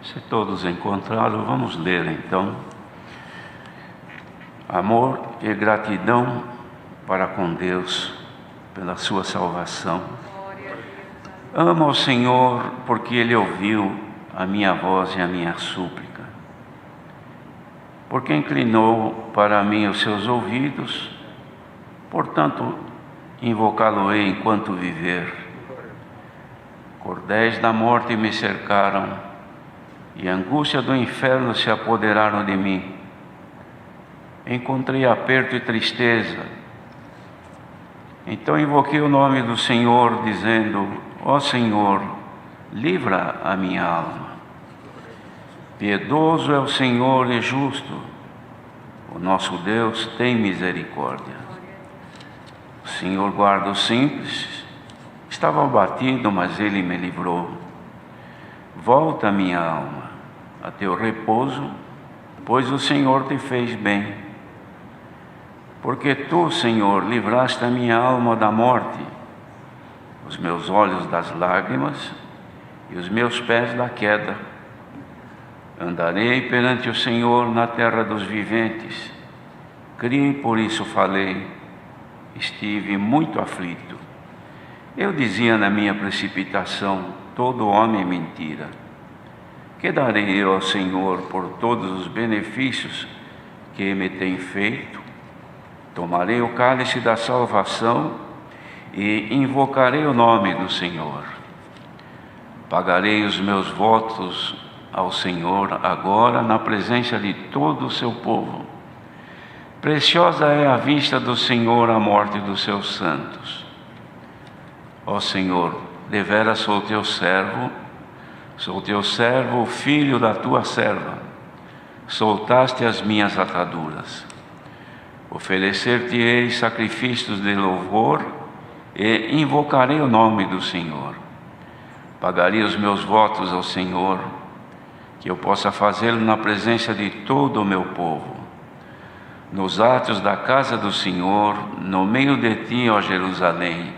Se todos encontraram, vamos ler então. Amor e gratidão para com Deus pela sua salvação. Amo ao Senhor porque Ele ouviu a minha voz e a minha súplica, porque inclinou para mim os seus ouvidos, portanto invocá-lo-ei enquanto viver. Cordéis da morte me cercaram e a angústia do inferno se apoderaram de mim. Encontrei aperto e tristeza. Então invoquei o nome do Senhor, dizendo: ó Senhor, livra a minha alma. Piedoso é o Senhor e justo. O nosso Deus tem misericórdia. O Senhor guarda os simples. Estava abatido, mas Ele me livrou. Volta, minha alma, a teu repouso, pois o Senhor te fez bem. Porque tu, Senhor, livraste a minha alma da morte, os meus olhos das lágrimas e os meus pés da queda. Andarei perante o Senhor na terra dos viventes. Criei, por isso falei. Estive muito aflito. Eu dizia na minha precipitação: todo homem é mentira. Que darei eu ao Senhor por todos os benefícios que me tem feito? Tomarei o cálice da salvação e invocarei o nome do Senhor. Pagarei os meus votos ao Senhor agora na presença de todo o seu povo. Preciosa é a vista do Senhor a morte dos seus santos. Ó Senhor, deveras sou teu servo, o filho da tua serva. Soltaste as minhas ataduras. Oferecer-te-ei sacrifícios de louvor e invocarei o nome do Senhor. Pagarei os meus votos ao Senhor, que eu possa fazê-lo na presença de todo o meu povo. Nos átrios da casa do Senhor, no meio de ti, ó Jerusalém,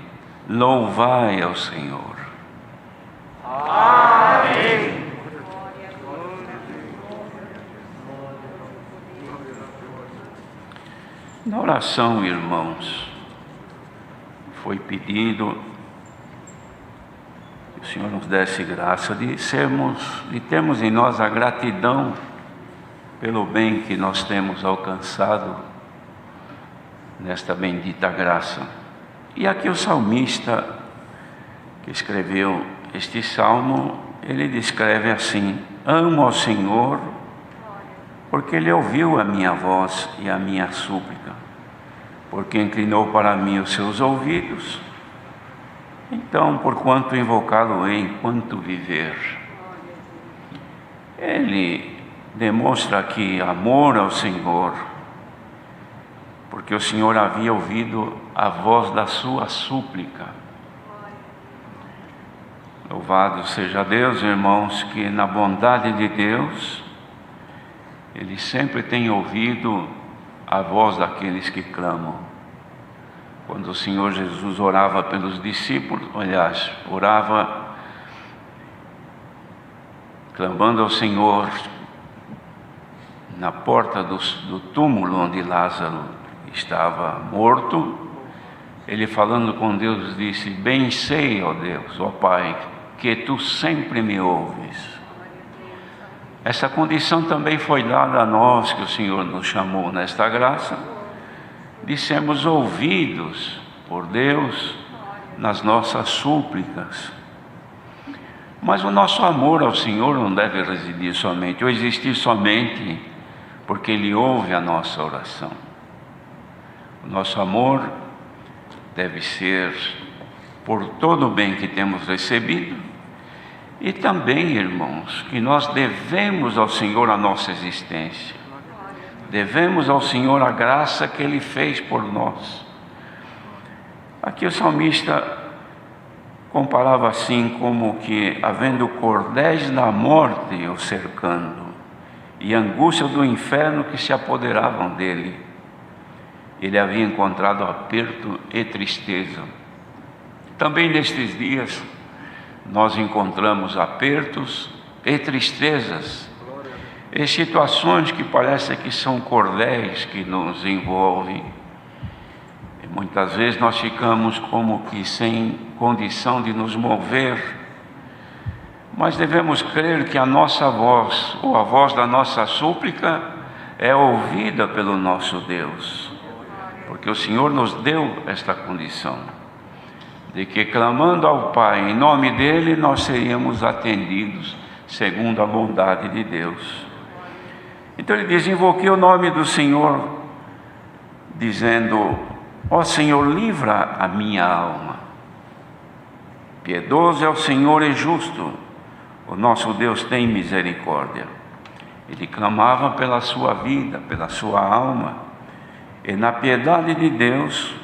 louvai ao Senhor. Amém. Na oração, irmãos, foi pedido que o Senhor nos desse graça de termos em nós a gratidão pelo bem que nós temos alcançado nesta bendita graça. E aqui o salmista que escreveu este salmo, ele descreve assim: amo ao Senhor porque Ele ouviu a minha voz e a minha súplica, porque inclinou para mim os seus ouvidos. Então, porquanto invocá-lo-ei enquanto viver. Ele demonstra aqui amor ao Senhor, porque o Senhor havia ouvido a voz da sua súplica. Louvado seja Deus, irmãos, que na bondade de Deus, Ele sempre tem ouvido a voz daqueles que clamam. Quando o Senhor Jesus orava pelos discípulos, aliás, orava clamando ao Senhor na porta do túmulo onde Lázaro estava morto, ele falando com Deus disse: bem sei, ó Deus, ó Pai, que Tu sempre me ouves. Essa condição também foi dada a nós, que o Senhor nos chamou nesta graça, de sermos ouvidos por Deus nas nossas súplicas. Mas o nosso amor ao Senhor não deve residir somente, ou existir somente porque Ele ouve a nossa oração. O nosso amor deve ser por todo o bem que temos recebido, e também, irmãos, que nós devemos ao Senhor a nossa existência. Devemos ao Senhor a graça que Ele fez por nós. Aqui o salmista comparava assim como que havendo cordéis da morte o cercando e angústia do inferno que se apoderavam dele, ele havia encontrado aperto e tristeza. Também nestes dias nós encontramos apertos e tristezas, e situações que parecem que são cordéis que nos envolvem. E muitas vezes nós ficamos como que sem condição de nos mover, mas devemos crer que a nossa voz, ou a voz da nossa súplica, é ouvida pelo nosso Deus, porque o Senhor nos deu esta condição, de que clamando ao Pai em nome dEle, nós seríamos atendidos segundo a bondade de Deus. Então ele diz: invoquei o nome do Senhor, dizendo: ó Senhor, livra a minha alma. Piedoso é o Senhor e justo, o nosso Deus tem misericórdia. Ele clamava pela sua vida, pela sua alma, e na piedade de Deus,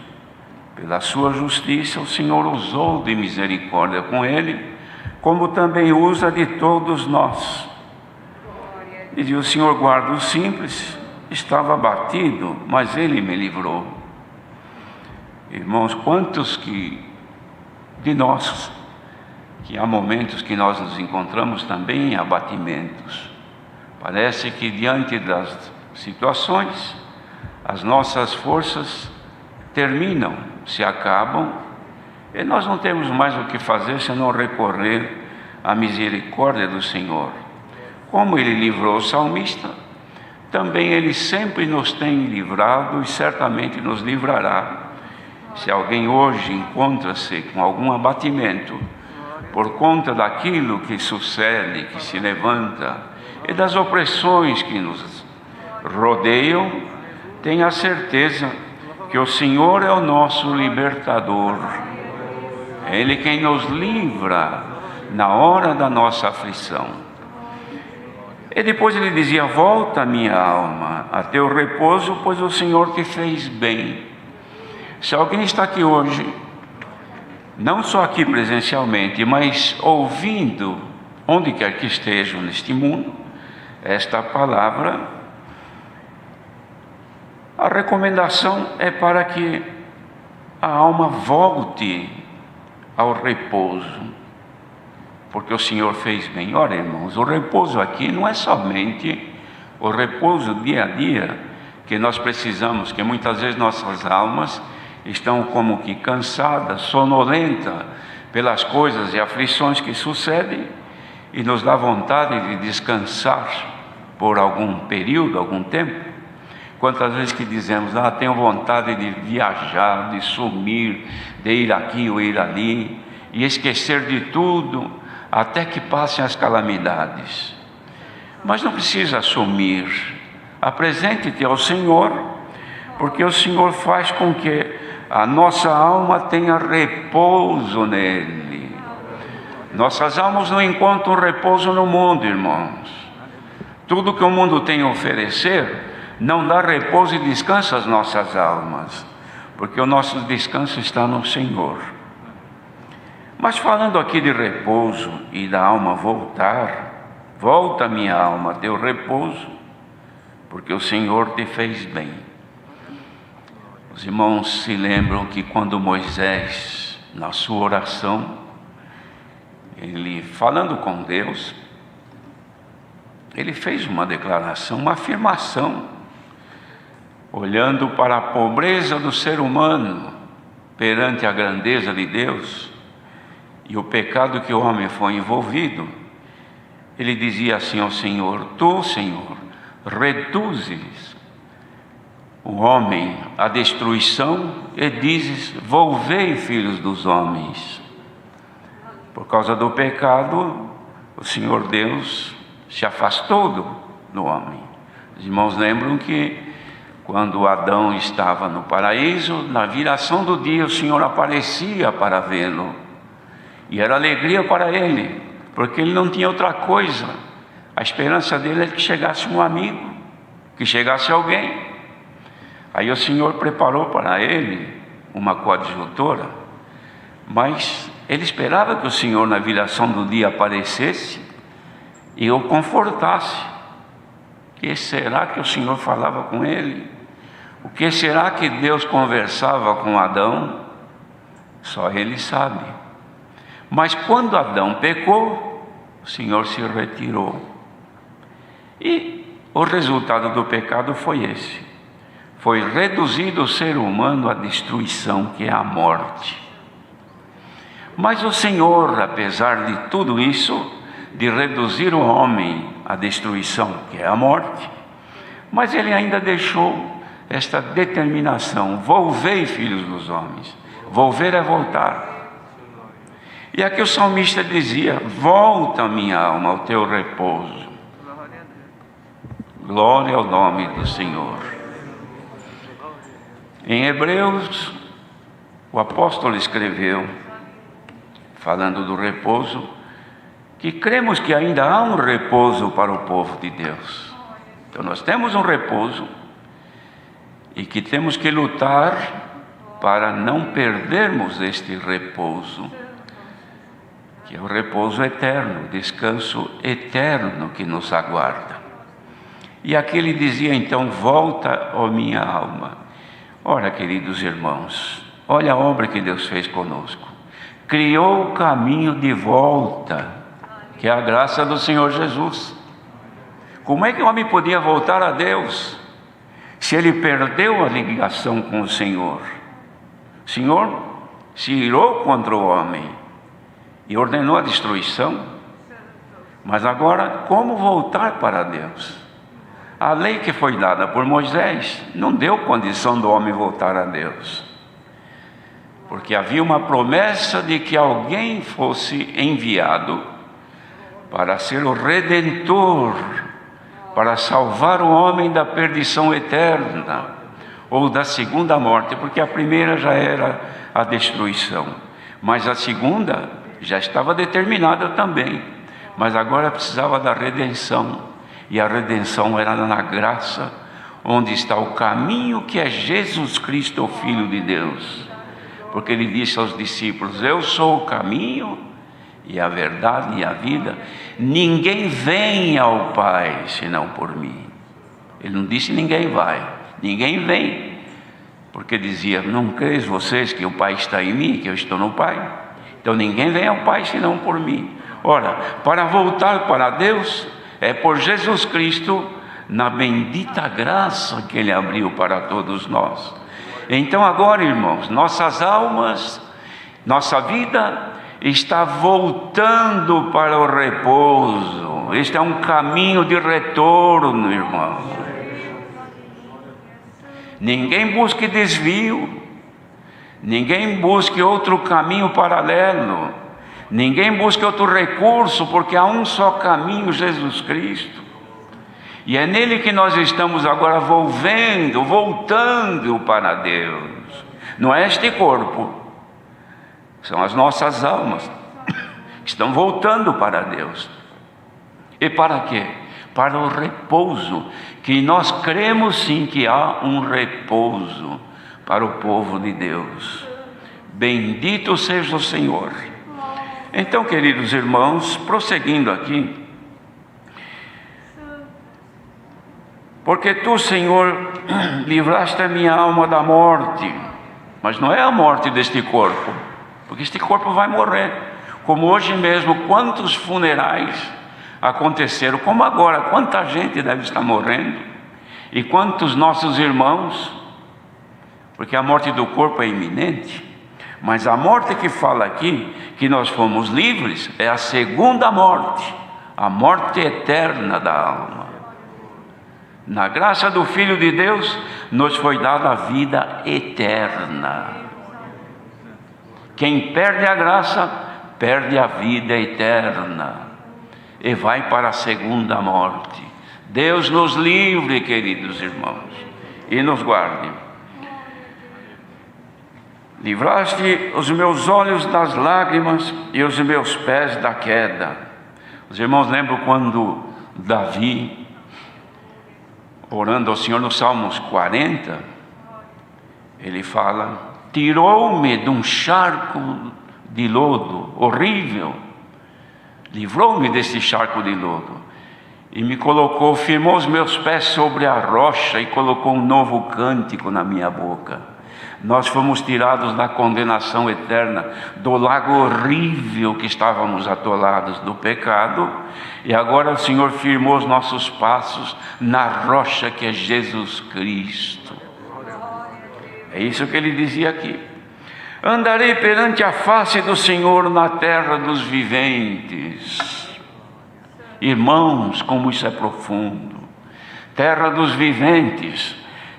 pela sua justiça, o Senhor usou de misericórdia com ele, como também usa de todos nós. E o Senhor guarda o simples, estava abatido, mas Ele me livrou. Irmãos, quantos de nós, que há momentos que nós nos encontramos também em abatimentos. Parece que diante das situações, as nossas forças terminam, se acabam, e nós não temos mais o que fazer senão recorrer à misericórdia do Senhor. Como Ele livrou o salmista, também Ele sempre nos tem livrado e certamente nos livrará. Se alguém hoje encontra-se com algum abatimento, por conta daquilo que sucede, que se levanta, e das opressões que nos rodeiam, tenha certeza que o Senhor é o nosso libertador. É Ele quem nos livra na hora da nossa aflição. E depois ele dizia: volta minha alma a teu repouso, pois o Senhor te fez bem. Se alguém está aqui hoje, não só aqui presencialmente, mas ouvindo, onde quer que esteja neste mundo, esta palavra, a recomendação é para que a alma volte ao repouso, porque o Senhor fez bem. Ora, irmãos, o repouso aqui não é somente o repouso dia a dia que nós precisamos, que muitas vezes nossas almas estão como que cansadas, sonolentas pelas coisas e aflições que sucedem, e nos dá vontade de descansar por algum período, algum tempo. Quantas vezes que dizemos: tenho vontade de viajar, de sumir, de ir aqui ou ir ali, e esquecer de tudo, até que passem as calamidades. Mas não precisa sumir. Apresente-te ao Senhor, porque o Senhor faz com que a nossa alma tenha repouso nele. Nossas almas não encontram repouso no mundo, irmãos. Tudo que o mundo tem a oferecer não dá repouso e descanso às nossas almas, porque o nosso descanso está no Senhor. Mas falando aqui de repouso e da alma voltar, volta minha alma a teu repouso, porque o Senhor te fez bem. Os irmãos se lembram que quando Moisés, na sua oração, ele falando com Deus, ele fez uma declaração, uma afirmação, olhando para a pobreza do ser humano perante a grandeza de Deus e o pecado que o homem foi envolvido. Ele dizia assim ao Senhor: tu, Senhor, reduzes o homem à destruição e dizes: volvei, filhos dos homens. Por causa do pecado, o Senhor Deus se afastou do homem. Os irmãos lembram que quando Adão estava no paraíso, na viração do dia, o Senhor aparecia para vê-lo, e era alegria para ele, porque ele não tinha outra coisa. A esperança dele é que chegasse um amigo, que chegasse alguém. Aí o Senhor preparou para ele uma coadjutora, mas ele esperava que o Senhor, na viração do dia, aparecesse e o confortasse. O que será que o Senhor falava com ele? O que será que Deus conversava com Adão? Só ele sabe. Mas quando Adão pecou, o Senhor se retirou. E o resultado do pecado foi esse. Foi reduzido o ser humano à destruição, que é a morte. Mas o Senhor, apesar de tudo isso, de reduzir o homem à destruição, que é a morte, mas Ele ainda deixou esta determinação: volvei, filhos dos homens. Volver é voltar. E aqui o salmista dizia: volta, minha alma, ao teu repouso. Glória ao nome do Senhor. Em Hebreus, o apóstolo escreveu, falando do repouso, que cremos que ainda há um repouso para o povo de Deus. Então nós temos um repouso e que temos que lutar para não perdermos este repouso, que é o repouso eterno, o descanso eterno que nos aguarda. E aqui ele dizia então: volta, ó minha alma. Ora, queridos irmãos, olha a obra que Deus fez conosco. Criou o caminho de volta, que é a graça do Senhor Jesus. Como é que o homem podia voltar a Deus se ele perdeu a ligação com o Senhor? O Senhor se irou contra o homem e ordenou a destruição. Mas agora, como voltar para Deus? A lei que foi dada por Moisés não deu condição do homem voltar a Deus, porque havia uma promessa de que alguém fosse enviado para ser o Redentor, para salvar o homem da perdição eterna, ou da segunda morte, porque a primeira já era a destruição, mas a segunda já estava determinada também, mas agora precisava da redenção. E a redenção era na graça, onde está o caminho, que é Jesus Cristo, o Filho de Deus. Porque ele disse aos discípulos: eu sou o caminho e a verdade e a vida. Ninguém vem ao Pai senão por mim. Ele não disse ninguém vai, ninguém vem. Porque dizia: não creis vocês que o Pai está em mim, que eu estou no Pai? Então ninguém vem ao Pai senão por mim. Ora, para voltar para Deus, é por Jesus Cristo, na bendita graça que Ele abriu para todos nós. Então agora, irmãos, nossas almas, nossa vida está voltando para o repouso. Este é um caminho de retorno, irmãos. Ninguém busque desvio, ninguém busque outro caminho paralelo. Ninguém busca outro recurso, porque há um só caminho, Jesus Cristo. E é nele que nós estamos agora voltando para Deus. Não é este corpo, são as nossas almas que estão voltando para Deus. E para quê? Para o repouso, que nós cremos sim que há um repouso para o povo de Deus. Bendito seja o Senhor. Então, queridos irmãos, prosseguindo aqui, porque tu, Senhor, livraste a minha alma da morte, mas não é a morte deste corpo, porque este corpo vai morrer, como hoje mesmo, quantos funerais aconteceram, como agora, quanta gente deve estar morrendo, e quantos nossos irmãos, porque a morte do corpo é iminente. Mas a morte que fala aqui, que nós fomos livres, é a segunda morte, a morte eterna da alma. Na graça do Filho de Deus, nos foi dada a vida eterna. Quem perde a graça, perde a vida eterna e vai para a segunda morte. Deus nos livre, queridos irmãos, e nos guarde. Livraste os meus olhos das lágrimas e os meus pés da queda. Os irmãos lembram quando Davi, orando ao Senhor no Salmos 40, ele fala: tirou-me de um charco de lodo horrível, livrou-me desse charco de lodo e me colocou, firmou os meus pés sobre a rocha e colocou um novo cântico na minha boca. Nós fomos tirados da condenação eterna, do lago horrível que estávamos atolados do pecado, e agora o Senhor firmou os nossos passos na rocha que é Jesus Cristo. É isso que ele dizia aqui: andarei perante a face do Senhor na terra dos viventes. Irmãos, como isso é profundo. Terra dos viventes.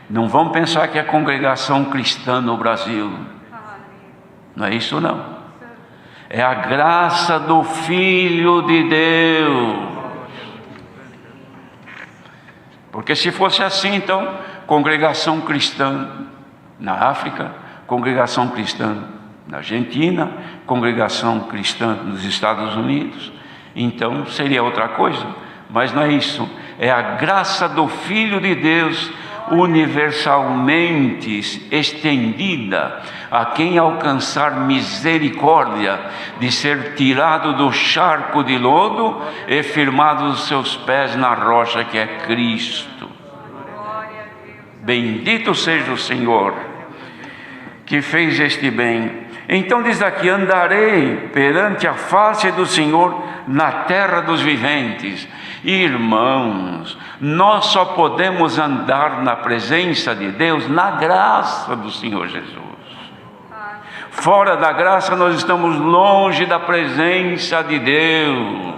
Não vão pensar que é congregação cristã no Brasil. Não é isso não. É a graça do Filho de Deus. Porque se fosse assim, então, congregação cristã na África, congregação cristã na Argentina, congregação cristã nos Estados Unidos, então seria outra coisa. Mas não é isso. É a graça do Filho de Deus universalmente estendida a quem alcançar misericórdia de ser tirado do charco de lodo e firmado os seus pés na rocha que é Cristo. Bendito seja o Senhor que fez este bem. Então diz aqui: andarei perante a face do Senhor na terra dos viventes. Irmãos, nós só podemos andar na presença de Deus na graça do Senhor Jesus. Fora da graça nós estamos longe da presença de Deus.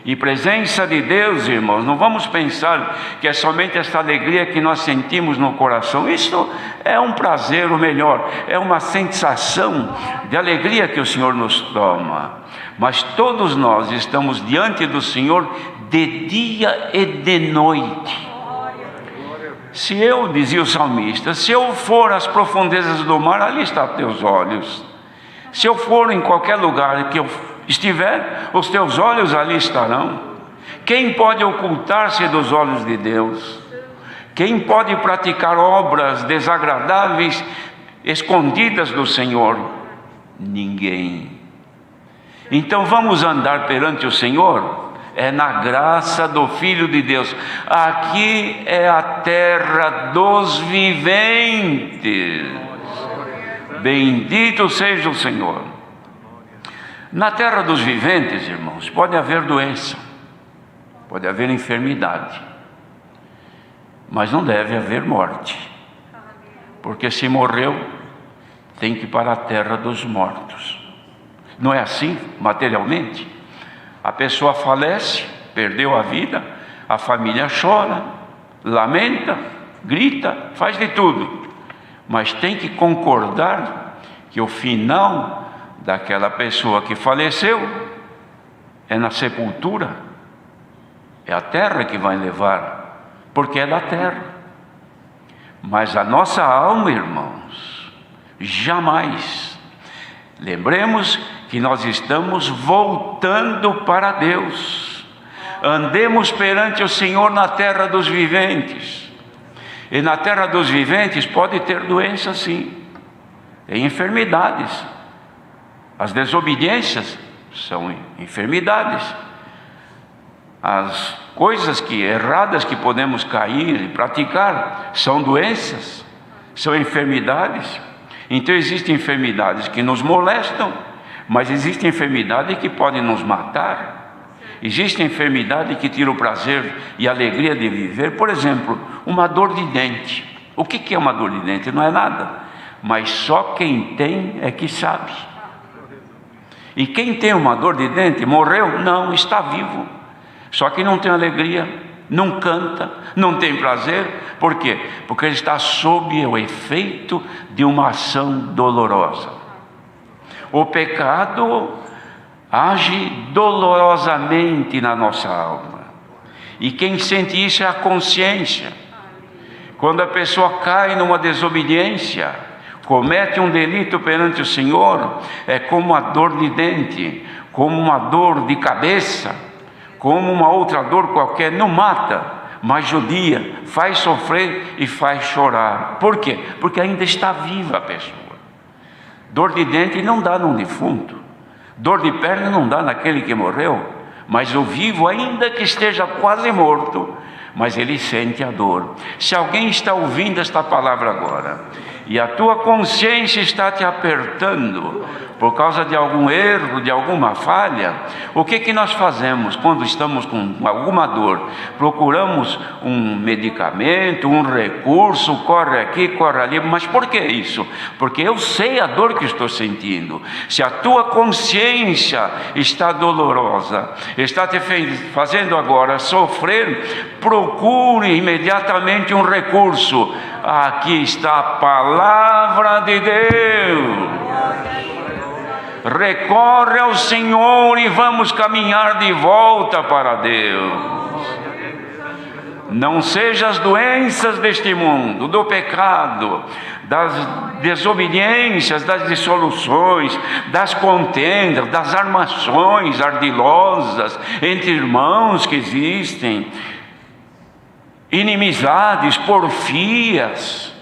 E presença de Deus, irmãos, não vamos pensar que é somente essa alegria que nós sentimos no coração. Isso é um prazer, ou melhor, é uma sensação de alegria que o Senhor nos toma. Mas todos nós estamos diante do Senhor de dia e de noite. Se eu, dizia o salmista, se eu for às profundezas do mar, ali está teus olhos. Se eu for em qualquer lugar que eu estiver, os teus olhos ali estarão. Quem pode ocultar-se dos olhos de Deus? Quem pode praticar obras desagradáveis, escondidas do Senhor? Ninguém. Então vamos andar perante o Senhor, é na graça do Filho de Deus. Aqui é a terra dos viventes. Bendito seja o Senhor. Na terra dos viventes, irmãos, pode haver doença, pode haver enfermidade, mas não deve haver morte, porque se morreu, tem que ir para a terra dos mortos. Não é assim materialmente? A pessoa falece, perdeu a vida, a família chora, lamenta, grita, faz de tudo, mas tem que concordar que o final daquela pessoa que faleceu é na sepultura. É a terra que vai levar, porque é da terra. Mas a nossa alma, irmãos, jamais. Lembremos que nós estamos voltando para Deus. Andemos perante o Senhor na terra dos viventes. E na terra dos viventes pode ter doença, sim. Tem enfermidades. As desobediências são enfermidades. As coisas erradas que podemos cair e praticar são doenças, são enfermidades. Então existem enfermidades que nos molestam, mas existem enfermidades que podem nos matar. Existe enfermidade que tira o prazer e a alegria de viver. Por exemplo, uma dor de dente. O que é uma dor de dente? Não é nada, mas só quem tem é que sabe. E quem tem uma dor de dente, morreu? Não, está vivo. Só que não tem alegria, não canta, não tem prazer. Por quê? Porque ele está sob o efeito de uma ação dolorosa. O pecado age dolorosamente na nossa alma. E quem sente isso é a consciência. Quando a pessoa cai numa desobediência, comete um delito perante o Senhor, é como uma dor de dente, como uma dor de cabeça, como uma outra dor qualquer. Não mata, mas judia, faz sofrer e faz chorar. Por quê? Porque ainda está viva a pessoa. Dor de dente não dá num defunto, dor de perna não dá naquele que morreu, mas o vivo, ainda que esteja quase morto, mas ele sente a dor. Se alguém está ouvindo esta palavra agora, e a tua consciência está te apertando por causa de algum erro, de alguma falha, o que nós fazemos quando estamos com alguma dor? Procuramos um medicamento, um recurso, corre aqui, corre ali. Mas por que isso? Porque eu sei a dor que estou sentindo. Se a tua consciência está dolorosa, está te fazendo agora sofrer, procure imediatamente um recurso. Aqui está a palavra de Deus. Recorre ao Senhor e vamos caminhar de volta para Deus. Não seja as doenças deste mundo, do pecado, das desobediências, das dissoluções, das contendas, das armações ardilosas entre irmãos que existem, inimizades, porfias,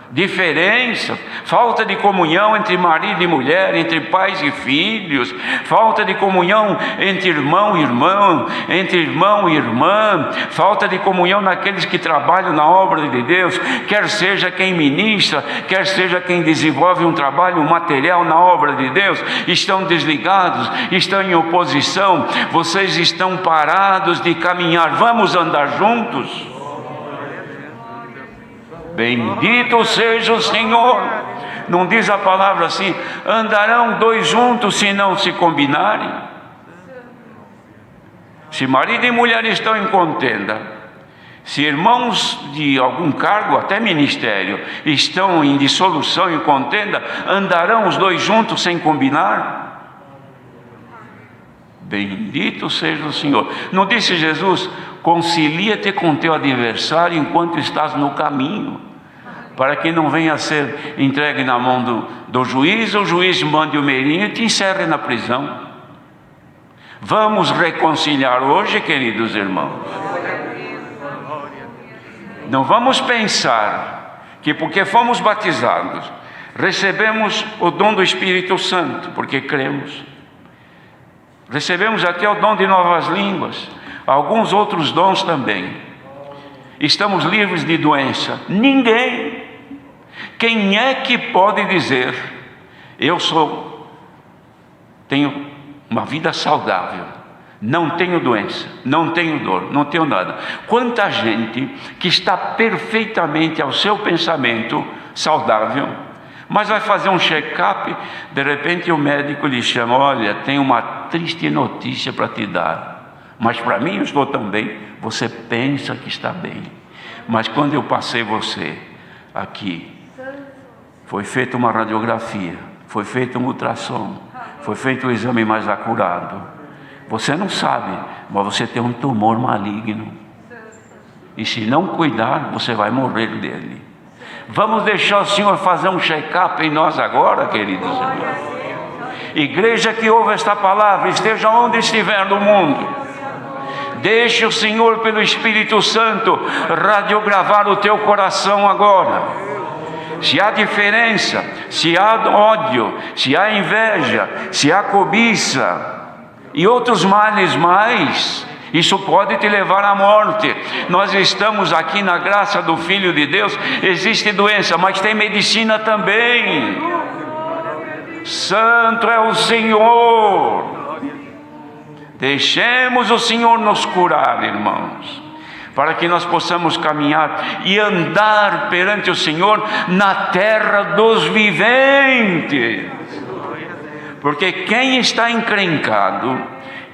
diferenças, falta de comunhão entre marido e mulher, entre pais e filhos, falta de comunhão entre irmão e irmão, entre irmão e irmã, falta de comunhão naqueles que trabalham na obra de Deus, quer seja quem ministra, quer seja quem desenvolve um trabalho material na obra de Deus, estão desligados, estão em oposição, vocês estão parados de caminhar. Vamos andar juntos? Bendito seja o Senhor. Não diz a palavra assim: andarão dois juntos se não se combinarem? Se marido e mulher estão em contenda, se irmãos de algum cargo, até ministério, estão em dissolução, em contenda, andarão os dois juntos sem combinar? Bendito seja o Senhor. Não disse Jesus: concilia-te com teu adversário enquanto estás no caminho, para que não venha a ser entregue na mão do juiz, o juiz mande o meirinho e te encerre na prisão. Vamos reconciliar hoje, queridos irmãos. Não vamos pensar que porque fomos batizados, recebemos o dom do Espírito Santo, porque cremos. Recebemos até o dom de novas línguas, alguns outros dons também. Estamos livres de doença. Ninguém. Quem é que pode dizer: tenho uma vida saudável, não tenho doença, não tenho dor, não tenho nada? Quanta gente que está perfeitamente ao seu pensamento saudável, mas vai fazer um check-up, de repente o médico lhe chama: olha, tem uma triste notícia para te dar, mas para mim eu estou tão bem. Você pensa que está bem, mas quando eu passei você aqui, foi feita uma radiografia, foi feito um ultrassom, foi feito um exame mais acurado. Você não sabe, mas você tem um tumor maligno, e se não cuidar, você vai morrer dele. Vamos deixar o Senhor fazer um check-up em nós agora, queridos irmãos. Igreja que ouve esta palavra, esteja onde estiver no mundo, deixe o Senhor, pelo Espírito Santo, radiogravar o teu coração agora. Se há diferença, se há ódio, se há inveja, se há cobiça e outros males mais, isso pode te levar à morte. Nós estamos aqui na graça do Filho de Deus. Existe doença, mas tem medicina também. Santo é o Senhor. Deixemos o Senhor nos curar, irmãos, para que nós possamos caminhar e andar perante o Senhor na terra dos viventes. Porque quem está encrencado,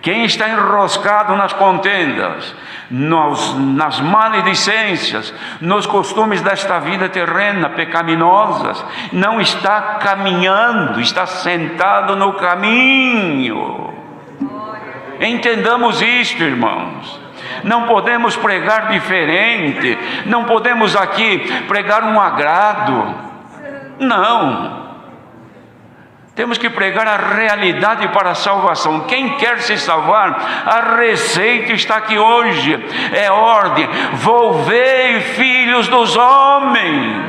quem está enroscado nas contendas, nas maledicências, nos costumes desta vida terrena, pecaminosas, não está caminhando, está sentado no caminho. Entendamos isto, irmãos. Não podemos pregar diferente, não podemos aqui pregar um agrado, não. Temos que pregar a realidade para a salvação. Quem quer se salvar, a receita está aqui hoje, é ordem: volvei, filhos dos homens.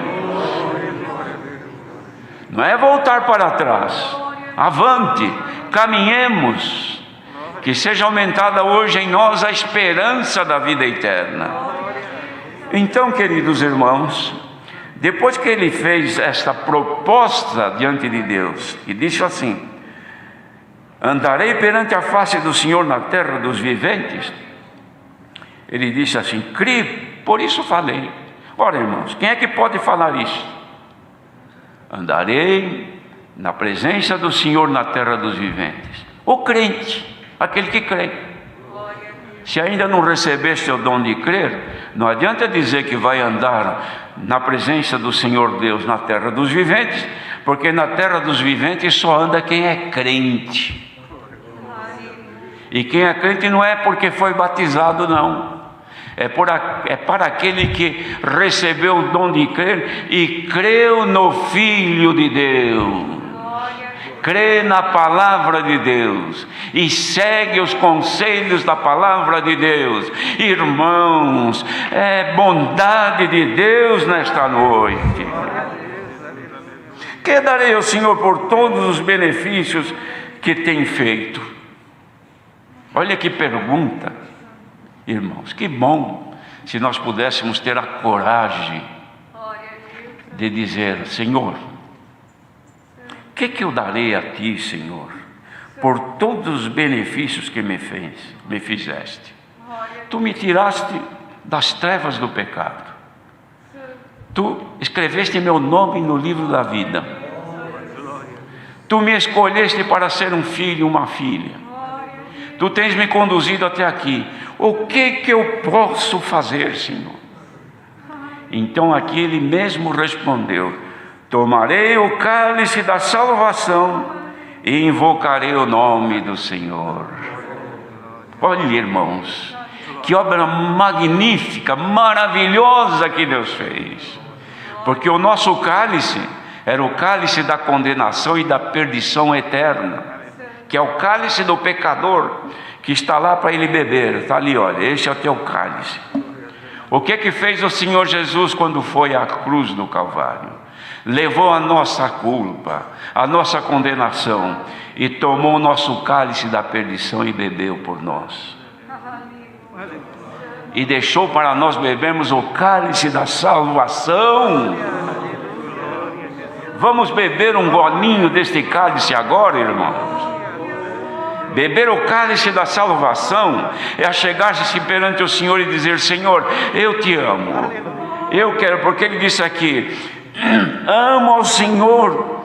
Não é voltar para trás, avante, caminhemos. que seja aumentada hoje em nós a esperança da vida eterna. Então, queridos irmãos, depois que ele fez esta proposta diante de Deus, e disse assim: andarei perante a face do Senhor na terra dos viventes, ele disse assim: criei, por isso falei. Ora, irmãos, quem é que pode falar isso? Andarei na presença do Senhor na terra dos viventes. O crente, aquele que crê. Se ainda não recebeste o dom de crer, não adianta dizer que vai andar na presença do Senhor Deus na terra dos viventes, porque na terra dos viventes só anda quem é crente. E quem é crente não é porque foi batizado, não. É para aquele que recebeu o dom de crer e creu no Filho de Deus. Crê na palavra de Deus e segue os conselhos da palavra de Deus. Irmãos, é bondade de Deus nesta noite. Que darei ao Senhor por todos os benefícios que tem feito? Olha que pergunta, irmãos. Que bom se nós pudéssemos ter a coragem de dizer: Senhor, o que eu darei a Ti, Senhor, por todos os benefícios que me fizeste? Tu me tiraste das trevas do pecado. Tu escreveste meu nome no livro da vida. Tu me escolheste para ser um filho e uma filha. Tu tens me conduzido até aqui. O que eu posso fazer, Senhor? Então aqui ele mesmo respondeu: tomarei o cálice da salvação e invocarei o nome do Senhor. Olha, irmãos, que obra magnífica, maravilhosa que Deus fez. Porque o nosso cálice era o cálice da condenação e da perdição eterna, que é o cálice do pecador, que está lá para ele beber. Está ali, olha, este é o teu cálice. O que fez o Senhor Jesus quando foi à cruz do Calvário? Levou a nossa culpa, a nossa condenação, e tomou o nosso cálice da perdição e bebeu por nós. E deixou para nós bebermos o cálice da salvação. Vamos beber um golinho deste cálice agora, irmãos. Beber o cálice da salvação é achegar-se perante o Senhor e dizer: Senhor, eu te amo. Eu quero, porque ele disse aqui: amo ao Senhor,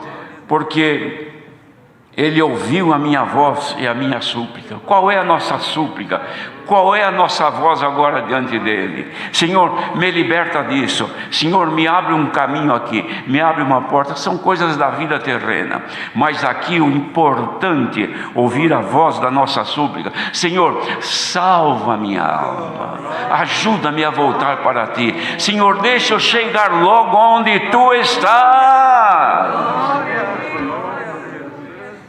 porque Ele ouviu a minha voz e a minha súplica. Qual é a nossa súplica? Qual é a nossa voz agora diante dEle? Senhor, me liberta disso. Senhor, me abre um caminho aqui, me abre uma porta. São coisas da vida terrena, mas aqui o importante é ouvir a voz da nossa súplica. Senhor, salva minha alma, ajuda-me a voltar para Ti. Senhor, deixa eu chegar logo onde Tu estás.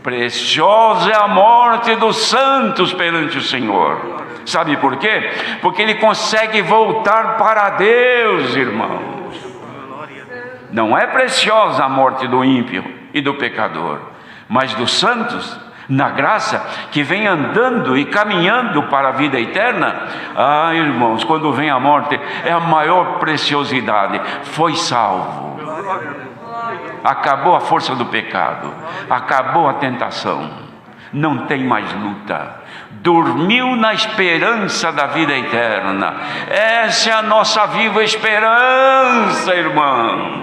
Preciosa é a morte dos santos perante o Senhor. Sabe por quê? Porque ele consegue voltar para Deus, irmãos. Não é preciosa a morte do ímpio e do pecador, mas dos santos, na graça, que vem andando e caminhando para a vida eterna. Ah, irmãos, quando vem a morte, é a maior preciosidade. Foi salvo. Acabou a força do pecado, acabou a tentação, não tem mais luta, dormiu na esperança da vida eterna. Essa é a nossa viva esperança, irmãos.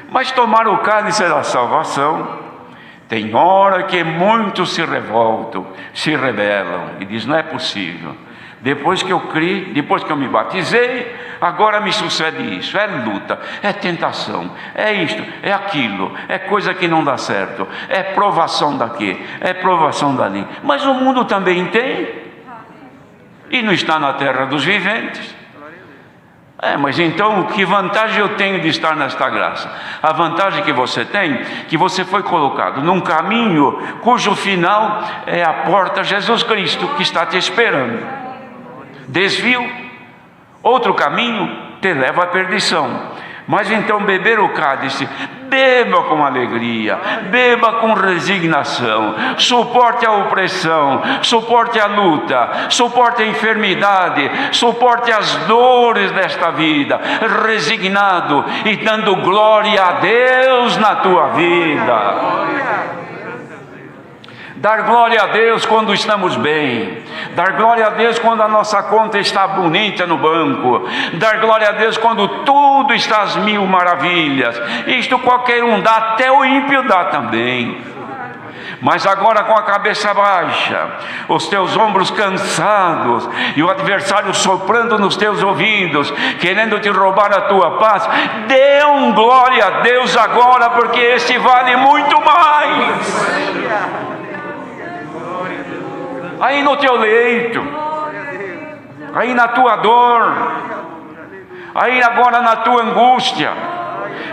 Mas tomar o cálice da salvação, tem hora que muitos se revoltam, se rebelam e dizem: não é possível. Depois que eu criei, depois que eu me batizei, agora me sucede isso. É luta, é tentação, é isto, é aquilo, é coisa que não dá certo, é provação daqui, é provação dali. Mas o mundo também tem, e não está na terra dos viventes. Mas então, que vantagem eu tenho de estar nesta graça? A vantagem que você tem, que você foi colocado num caminho cujo final é a porta Jesus Cristo, que está te esperando. Desvio, outro caminho te leva à perdição. Mas então beber o cálice beba com alegria, beba com resignação, suporte a opressão, suporte a luta, suporte a enfermidade, suporte as dores desta vida, resignado e dando glória a Deus na tua vida. Dar glória a Deus quando estamos bem, dar glória a Deus quando a nossa conta está bonita no banco, dar glória a Deus quando tudo está às mil maravilhas. Isto qualquer um dá, até o ímpio dá também. Mas agora, com a cabeça baixa, os teus ombros cansados e o adversário soprando nos teus ouvidos, querendo te roubar a tua paz, dê glória a Deus agora, porque este vale muito mais. Aí no teu leito, aí na tua dor, aí agora na tua angústia,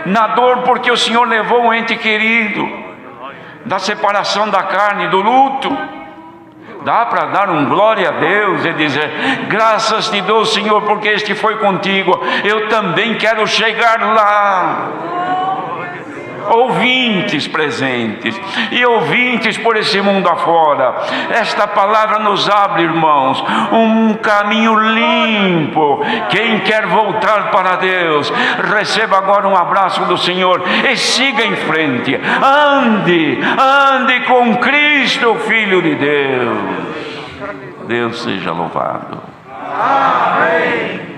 na dor porque o Senhor levou um ente querido, da separação da carne, do luto. Dá para dar glória a Deus e dizer: graças te dou, Senhor, porque este foi contigo, eu também quero chegar lá. Ouvintes presentes e ouvintes por esse mundo afora, esta palavra nos abre, irmãos, um caminho limpo. Quem quer voltar para Deus, receba agora um abraço do Senhor e siga em frente. Ande com Cristo, Filho de Deus. Deus seja louvado. Amém.